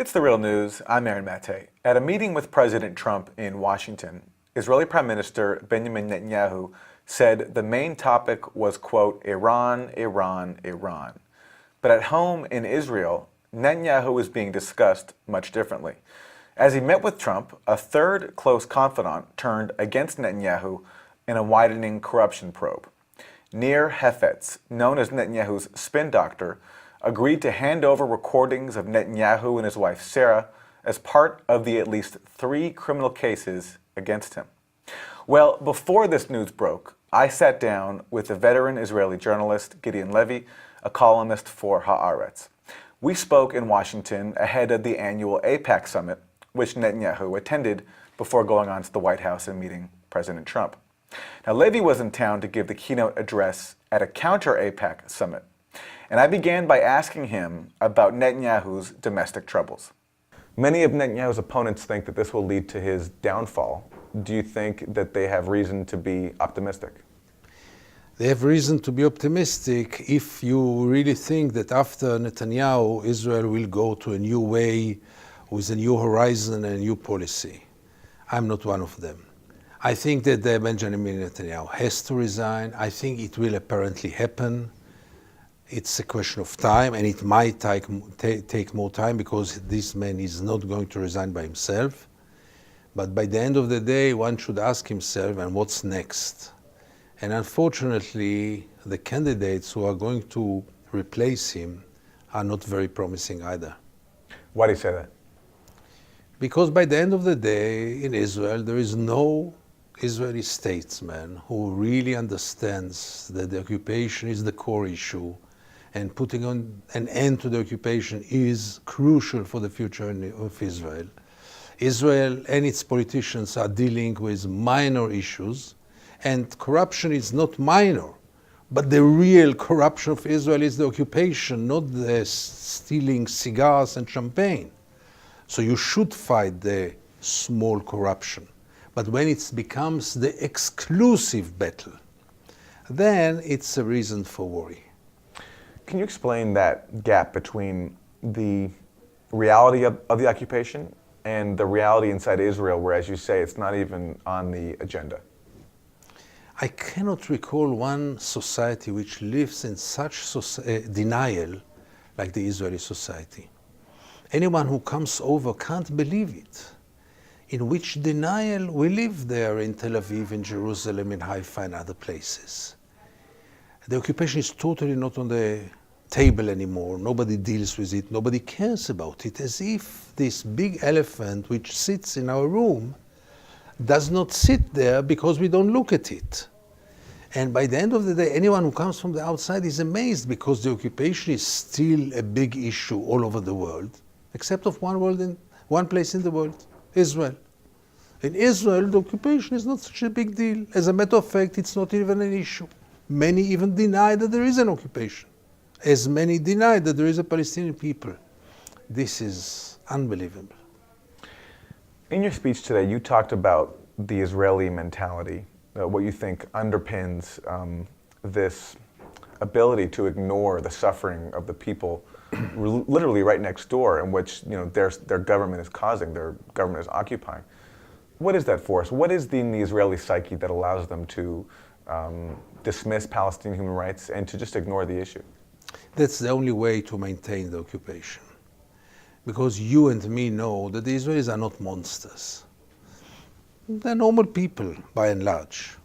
It's The Real News. I'm Aaron Mate. At a meeting with President Trump in Washington, Israeli Prime Minister Benjamin Netanyahu said the main topic was, quote, Iran, Iran, Iran. But at home in Israel, Netanyahu is being discussed much differently. As he met with Trump, a third close confidant turned against Netanyahu in a widening corruption probe. Nir Hefetz, known as Netanyahu's spin doctor, agreed to hand over recordings of Netanyahu and his wife Sarah as part of the at least 3 criminal cases against him. Well, before this news broke, I sat down with the veteran Israeli journalist Gideon Levy, a columnist for Haaretz. We spoke in Washington ahead of the annual AIPAC summit, which Netanyahu attended before going on to the White House and meeting President Trump. Now, Levy was in town to give the keynote address at a counter-AIPAC summit, and I began by asking him about Netanyahu's domestic troubles. Many of Netanyahu's opponents think that this will lead to his downfall. Do you think that they have reason to be optimistic? They have reason to be optimistic if you really think that after Netanyahu, Israel will go to a new way with a new horizon and a new policy. I'm not one of them. I think that Benjamin Netanyahu has to resign. I think it will apparently happen. It's a question of time, and it might take more time because this man is not going to resign by himself. But by the end of the day, one should ask himself, and what's next? And unfortunately, the candidates who are going to replace him are not very promising either. Why do you say that? Because by the end of the day, in Israel, there is no Israeli statesman who really understands that the occupation is the core issue, and putting on an end to the occupation is crucial for the future of Israel. Israel and its politicians are dealing with minor issues, and corruption is not minor. But the real corruption of Israel is the occupation, not the stealing cigars and champagne. So you should fight the small corruption. But when it becomes the exclusive battle, then it's a reason for worry. Can you explain that gap between the reality of the occupation and the reality inside Israel, where, as you say, it's not even on the agenda? I cannot recall one society which lives in such denial like the Israeli society. Anyone who comes over can't believe it. In which denial we live there in Tel Aviv, in Jerusalem, in Haifa, and other places. The occupation is totally not on the table anymore. Nobody deals with it. Nobody cares about it. As if this big elephant which sits in our room does not sit there because we don't look at it. And by the end of the day, anyone who comes from the outside is amazed because the occupation is still a big issue all over the world, except of one place in the world, Israel. In Israel, the occupation is not such a big deal. As a matter of fact, it's not even an issue. Many even deny that there is an occupation, as many deny that there is a Palestinian people. This is unbelievable. In your speech today, you talked about the Israeli mentality, what you think underpins this ability to ignore the suffering of the people literally right next door, in which their government is causing, their government is occupying. What is that force? What is in the Israeli psyche that allows them to dismiss Palestinian human rights and to just ignore the issue? That's the only way to maintain the occupation. Because you and me know that the Israelis are not monsters. They're normal people, by and large.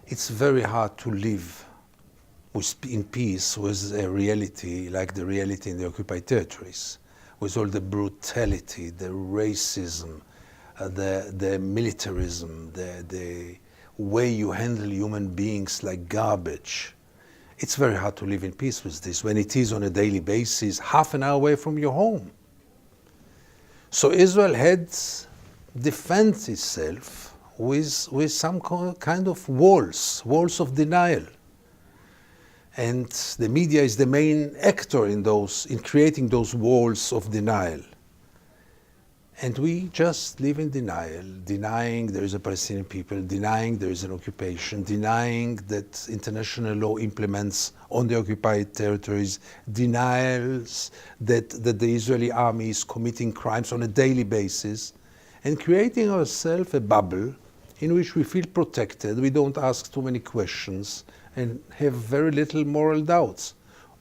It's very hard to live in peace with a reality like the reality in the occupied territories, with all the brutality, the racism, the militarism, the way you handle human beings like garbage. It's very hard to live in peace with this when it is on a daily basis, half an hour away from your home. So Israel had defended itself with some kind of walls of denial. And the media is the main actor in creating those walls of denial. And we just live in denial, denying there is a Palestinian people, denying there is an occupation, denying that international law implements on the occupied territories, denials that the Israeli army is committing crimes on a daily basis, and creating ourselves a bubble in which we feel protected, we don't ask too many questions, and have very little moral doubts.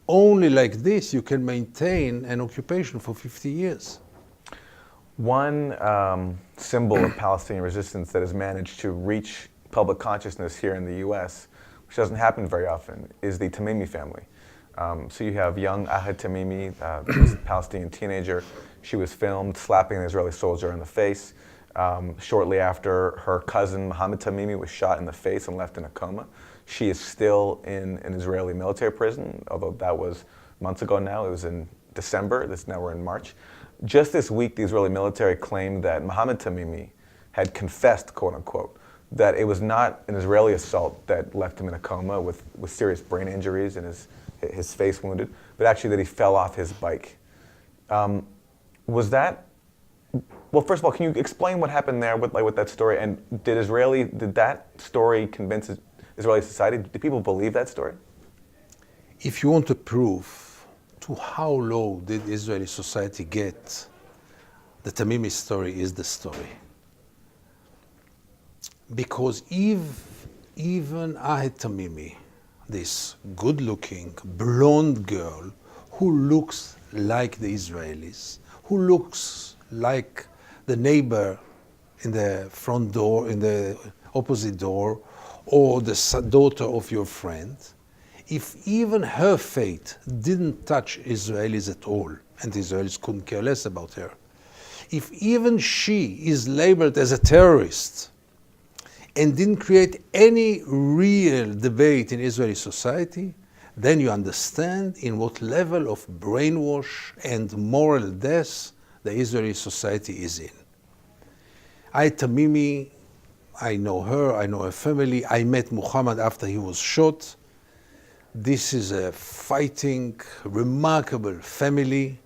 Only like this you can maintain an occupation for 50 years. One symbol of Palestinian resistance that has managed to reach public consciousness here in the U.S., which doesn't happen very often, is the Tamimi family. So you have young Ahed Tamimi, this Palestinian teenager. She was filmed slapping an Israeli soldier in the face. Shortly after, her cousin Mohammed Tamimi was shot in the face and left in a coma. She is still in an Israeli military prison, although that was months ago now. It was in December. Now we're in March. Just this week, the Israeli military claimed that Mohammed Tamimi had confessed, quote unquote, that it was not an Israeli assault that left him in a coma with serious brain injuries and his face wounded, but actually that he fell off his bike. Was that, well, first of all, can you explain what happened there with that story? And did that story convince Israeli society? Do people believe that story? If you want to prove to how low did Israeli society get, the Tamimi story is the story. Because even Ahed Tamimi, this good-looking, blonde girl who looks like the Israelis, who looks like the neighbor in the front door, in the opposite door, or the daughter of your friend, if even her fate didn't touch Israelis at all, and the Israelis couldn't care less about her, if even she is labeled as a terrorist and didn't create any real debate in Israeli society, then you understand in what level of brainwash and moral death the Israeli society is in. Ahed Tamimi, I know her, I know her family. I met Muhammad after he was shot. This is a fighting, remarkable family.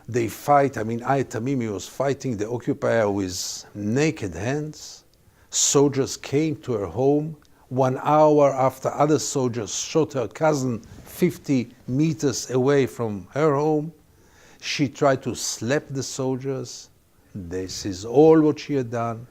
They fight. I mean, Ahed Tamimi was fighting the occupier with naked hands. Soldiers came to her home 1 hour after other soldiers shot her cousin 50 meters away from her home. She tried to slap the soldiers. This is all what she had done.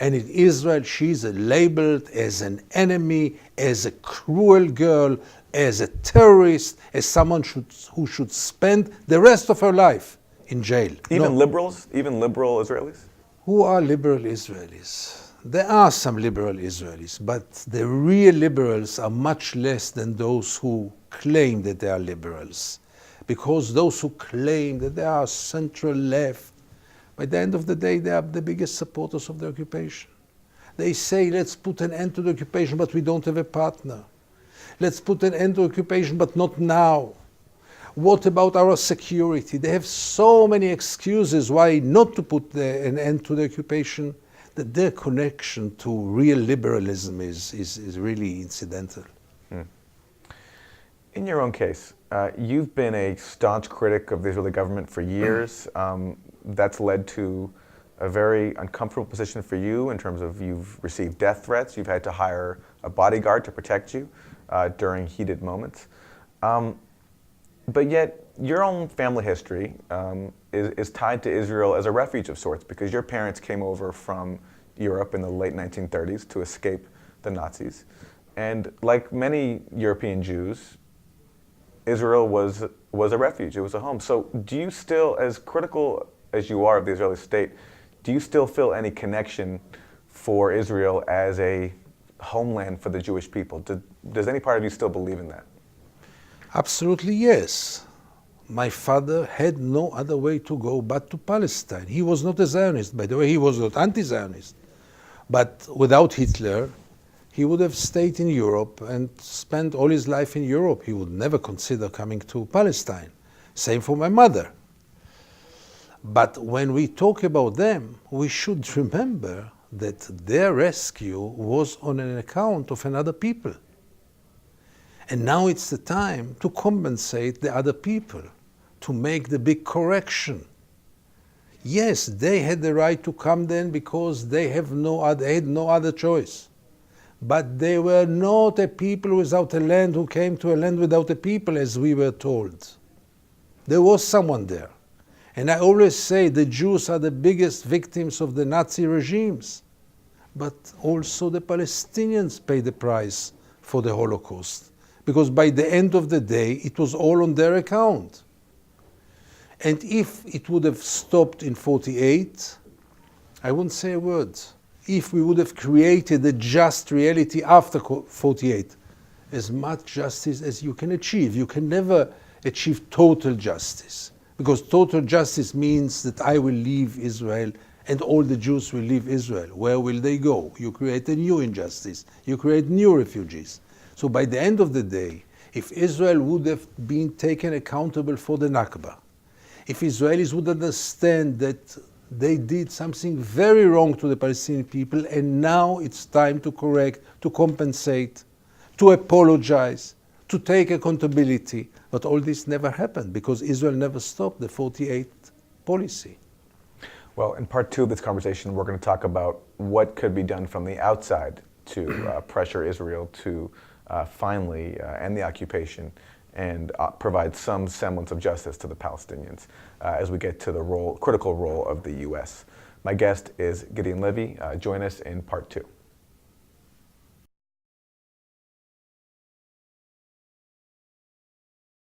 And in Israel, she's labeled as an enemy, as a cruel girl, as a terrorist, as someone who should spend the rest of her life in jail. Even liberals? Even liberal Israelis? Who are liberal Israelis? There are some liberal Israelis, but the real liberals are much less than those who claim that they are liberals. Because those who claim that they are central left, by the end of the day, they are the biggest supporters of the occupation. They say, let's put an end to the occupation, but we don't have a partner. Let's put an end to occupation, but not now. What about our security? They have so many excuses why not to put an end to the occupation, that their connection to real liberalism is really incidental. In your own case, you've been a staunch critic of the Israeli government for years. That's led to a very uncomfortable position for you in terms of you've received death threats, you've had to hire a bodyguard to protect you during heated moments. But yet, your own family history is tied to Israel as a refuge of sorts, because your parents came over from Europe in the late 1930s to escape the Nazis. And like many European Jews, Israel was a refuge, it was a home. So do you still, as critical as you are of the Israeli state, do you still feel any connection for Israel as a homeland for the Jewish people? Does any part of you still believe in that? Absolutely yes. My father had no other way to go but to Palestine. He was not a Zionist, by the way, he was not anti-Zionist. But without Hitler, he would have stayed in Europe and spent all his life in Europe. He would never consider coming to Palestine. Same for my mother. But when we talk about them, we should remember that their rescue was on an account of another people. And now it's the time to compensate the other people, to make the big correction. Yes, they had the right to come then because they had no other choice. But they were not a people without a land who came to a land without a people, as we were told. There was someone there. And I always say the Jews are the biggest victims of the Nazi regimes. But also the Palestinians paid the price for the Holocaust. Because by the end of the day, it was all on their account. And if it would have stopped in 48, I wouldn't say a word. If we would have created a just reality after 48, as much justice as you can achieve. You can never achieve total justice, because total justice means that I will leave Israel and all the Jews will leave Israel. Where will they go? You create a new injustice. You create new refugees. So by the end of the day, if Israel would have been taken accountable for the Nakba, if Israelis would understand that they did something very wrong to the Palestinian people and now it's time to correct, to compensate, to apologize, to take accountability. But all this never happened because Israel never stopped the 48 policy. Well, in part two of this conversation, we're going to talk about what could be done from the outside to pressure Israel to finally end the occupation and provide some semblance of justice to the Palestinians as we get to the critical role of the U.S. My guest is Gideon Levy. Join us in part two.